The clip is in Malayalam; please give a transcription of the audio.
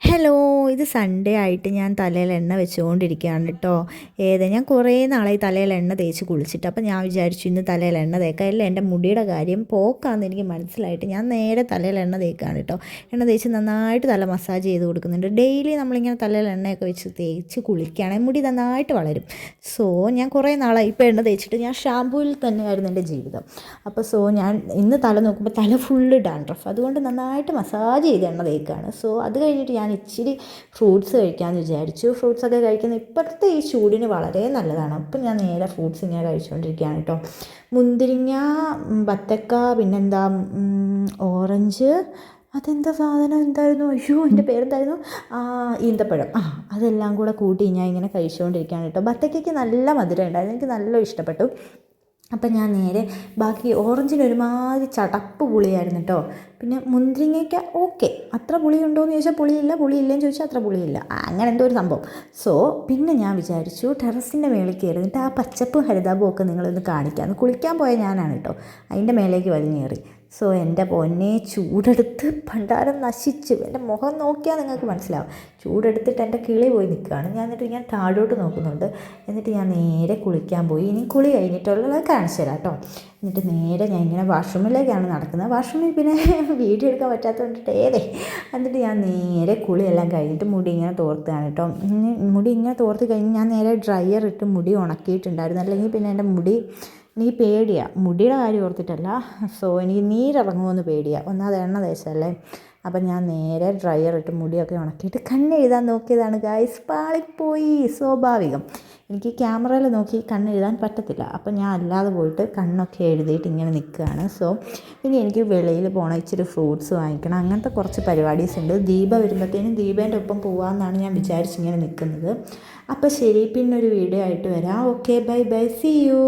ഹലോ, ഇത് സൺഡേ ആയിട്ട് ഞാൻ തലയിൽ എണ്ണ വെച്ചുകൊണ്ടിരിക്കുകയാണ് കേട്ടോ. ഞാൻ കുറേ നാളായി തലയിൽ എണ്ണ തേച്ച് കുളിച്ചിട്ട്. അപ്പോൾ ഞാൻ വിചാരിച്ചു ഇന്ന് തലയിൽ എണ്ണ തേക്കാം. അല്ല, എൻ്റെ മുടിയുടെ കാര്യം പോക്കാന്ന് എനിക്ക് മനസ്സിലായിട്ട് ഞാൻ നേരെ തലയിൽ എണ്ണ തേക്കാണ് കേട്ടോ. എണ്ണ തേച്ച് നന്നായിട്ട് തല മസാജ് ചെയ്ത് കൊടുക്കുന്നുണ്ട്. ഡെയിലി നമ്മളിങ്ങനെ തലയിൽ എണ്ണയൊക്കെ വെച്ച് തേച്ച് കുളിക്കുകയാണെങ്കിൽ മുടി നന്നായിട്ട് വളരും. സോ ഞാൻ കുറേ നാളായി ഇപ്പോൾ എണ്ണ തേച്ചിട്ട് ഞാൻ ഷാമ്പൂവിൽ തന്നെയായിരുന്നു എൻ്റെ ജീവിതം. അപ്പോൾ ഞാൻ ഇന്ന് തല നോക്കുമ്പോൾ തല ഫുള്ള് ഡാൻഡ്രഫ്. അതുകൊണ്ട് നന്നായിട്ട് മസാജ് ചെയ്ത് എണ്ണ തേക്കുകയാണ്. അത് കഴിഞ്ഞിട്ട് ഞാൻ ഇച്ചിരി ഫ്രൂട്ട്സ് കഴിക്കാമെന്ന് വിചാരിച്ചു. ഫ്രൂട്ട്സൊക്കെ കഴിക്കുന്നത് ഇപ്പോഴത്തെ ഈ ചൂടിന് വളരെ നല്ലതാണ്. അപ്പം ഞാൻ നേരെ ഫ്രൂട്ട്സ് ഇങ്ങനെ കഴിച്ചുകൊണ്ടിരിക്കുകയാണ് കേട്ടോ. മുന്തിരിങ്ങ, ബത്തക്ക, പിന്നെന്താ ഓറഞ്ച്, അതെന്താ സാധനം എന്തായിരുന്നു, അയ്യോ എൻ്റെ പേരെന്തായിരുന്നു, ഈന്തപ്പഴം, അതെല്ലാം കൂടെ കൂട്ടി ഞാൻ ഇങ്ങനെ കഴിച്ചുകൊണ്ടിരിക്കുകയാണ് കേട്ടോ. ബത്തക്കയ്ക്ക് നല്ല മധുരം ഉണ്ടായിരുന്നു, എനിക്ക് നല്ല ഇഷ്ടപ്പെട്ടു. അപ്പം ഞാൻ നേരെ ബാക്കി ഓറഞ്ചിന് ഒരുമാതിരി ചടപ്പ് പുളിയായിരുന്നു കേട്ടോ. പിന്നെ മുന്തിരിങ്ങയ്ക്ക് ഓക്കെ, അത്ര പുളിയുണ്ടോ എന്ന് ചോദിച്ചാൽ പുളിയില്ലെന്ന് ചോദിച്ചാൽ അത്ര പുളിയില്ല, അങ്ങനെ എന്തോ ഒരു സംഭവം. പിന്നെ ഞാൻ വിചാരിച്ചു ടെറസിൻ്റെ മേളിൽ കയറി എന്നിട്ട് ആ പച്ചപ്പും ഹരിതാപവും ഒക്കെ നിങ്ങളൊന്ന് കാണിക്കാം. കുളിക്കാൻ പോയ ഞാനാണ് കേട്ടോ, അതിൻ്റെ മേലേക്ക് വലിഞ്ഞേറി. എൻ്റെ പൊന്നെ, ചൂടെടുത്ത് ഭണ്ഡാരം നശിച്ചു. എൻ്റെ മുഖം നോക്കിയാൽ നിങ്ങൾക്ക് മനസ്സിലാവും. ചൂടെടുത്തിട്ട് എൻ്റെ കിളി പോയി നിൽക്കുകയാണ്. എന്നിട്ട് ഞാൻ താഴോട്ട് നോക്കുന്നുണ്ട്. എന്നിട്ട് ഞാൻ നേരെ കുളിക്കാൻ പോയി. ഇനി കുളി കഴിഞ്ഞിട്ടുള്ളത് കാണിച്ചു തരാം കേട്ടോ. എന്നിട്ട് നേരെ ഞാൻ ഇങ്ങനെ വാഷ്റൂമിലേക്കാണ് നടക്കുന്നത്. വാഷ്റൂമിൽ പിന്നെ വീഡിയോ എടുക്കാൻ പറ്റാത്തതുകൊണ്ടിട്ട് എന്നിട്ട് ഞാൻ നേരെ കുളിയെല്ലാം കഴിഞ്ഞിട്ട് മുടി ഇങ്ങനെ തോർത്തുകയാണ് കേട്ടോ. മുടി ഇങ്ങനെ തോർത്ത് കഴിഞ്ഞ് ഞാൻ നേരെ ഡ്രയർ ഇട്ട് മുടി ഉണക്കിയിട്ടുണ്ടായിരുന്നു. അല്ലെങ്കിൽ പിന്നെ എൻ്റെ മുടി എനിക്ക് പേടിയാണ്, മുടിയുടെ കാര്യം ഓർത്തിട്ടല്ല. എനിക്ക് നീരിറങ്ങുമെന്ന് പേടിയാണ്, ഒന്നാമത് എണ്ണ തേച്ചല്ലേ. അപ്പം ഞാൻ നേരെ ഡ്രയർ ഇട്ട് മുടിയൊക്കെ ഉണക്കിയിട്ട് കണ്ണെഴുതാൻ നോക്കിയതാണ് ഗായ്സ്. പാളിപ്പോയി, സ്വാഭാവികം. എനിക്ക് ക്യാമറയിൽ നോക്കി കണ്ണെഴുതാൻ പറ്റത്തില്ല. അപ്പം ഞാൻ അല്ലാതെ പോയിട്ട് കണ്ണൊക്കെ എഴുതിയിട്ട് ഇങ്ങനെ നിൽക്കുകയാണ്. ഇനി എനിക്ക് വെളിയിൽ പോകണം, ഇച്ചിരി ഫ്രൂട്ട്സ് വാങ്ങിക്കണം, അങ്ങനത്തെ കുറച്ച് പരിപാടീസ് ഉണ്ട്. ദീപ വരുമ്പോഴത്തേനും ദീപേൻ്റെ ഒപ്പം പോകാമെന്നാണ് ഞാൻ വിചാരിച്ചിങ്ങനെ നിൽക്കുന്നത്. അപ്പോൾ ശരി, പിന്നൊരു വീഡിയോ ആയിട്ട് വരാം. Okay, bye bye, see U.